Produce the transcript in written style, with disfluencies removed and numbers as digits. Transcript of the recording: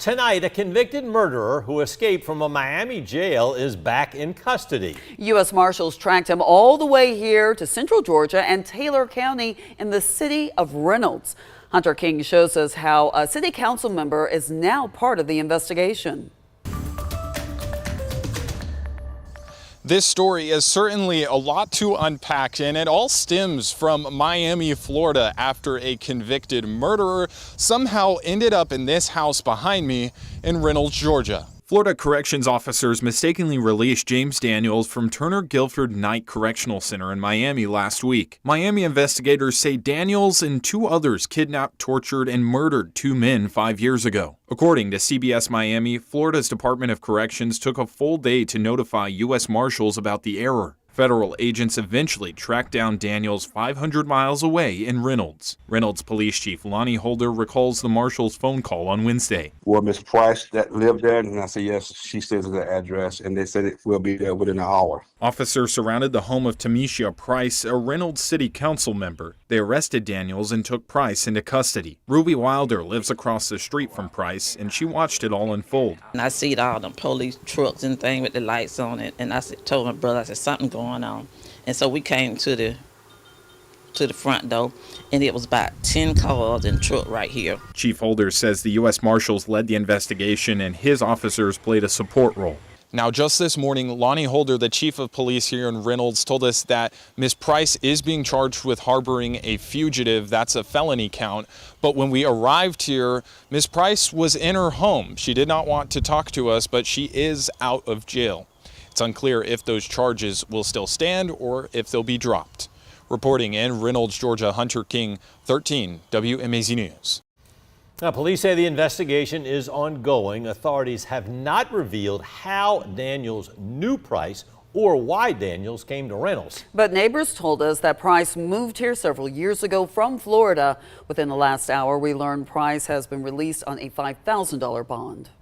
Tonight, a convicted murderer who escaped from a Miami jail is back in custody. U.S. Marshals tracked him all the way here to central Georgia and Taylor County in the city of Reynolds. Hunter King shows us how a city council member is now part of the investigation. This story is certainly a lot to unpack, and it all stems from Miami, Florida, after a convicted murderer somehow ended up in this house behind me in Reynolds, Georgia. Florida corrections officers mistakenly released James Daniels from Turner Guilford Knight Correctional Center in Miami last week. Miami investigators say Daniels and two others kidnapped, tortured, and murdered two men 5 years ago. According to CBS Miami, Florida's Department of Corrections took a full day to notify U.S. Marshals about the error. Federal agents eventually tracked down Daniels 500 miles away in Reynolds. Reynolds Police Chief Lonnie Holder recalls the Marshals' phone call on Wednesday. Well, Miss Price that lived there, and I said, yes, she says the address, and they said it will be there within an hour. Officers surrounded the home of Tamisha Price, a Reynolds City Council member. They arrested Daniels and took Price into custody. Ruby Wilder lives across the street from Price, and she watched it all unfold. And I see all them police trucks and things with the lights on it, and I told my brother, I said, something going on. And so we came to the front door, and it was about 10 cars and truck right here. Chief Holder says the U.S. Marshals led the investigation and his officers played a support role. Now, just this morning, Lonnie Holder, the chief of police here in Reynolds, told us that Ms. Price is being charged with harboring a fugitive. That's a felony count. But when we arrived here, Ms. Price was in her home. She did not want to talk to us, but she is out of jail. It's unclear if those charges will still stand or if they'll be dropped. Reporting in Reynolds, Georgia, Hunter King, 13 WMAZ News. Now, police say the investigation is ongoing. Authorities have not revealed how Daniels knew Price or why Daniels came to Reynolds. But neighbors told us that Price moved here several years ago from Florida. Within the last hour, we learned Price has been released on a $5,000 bond.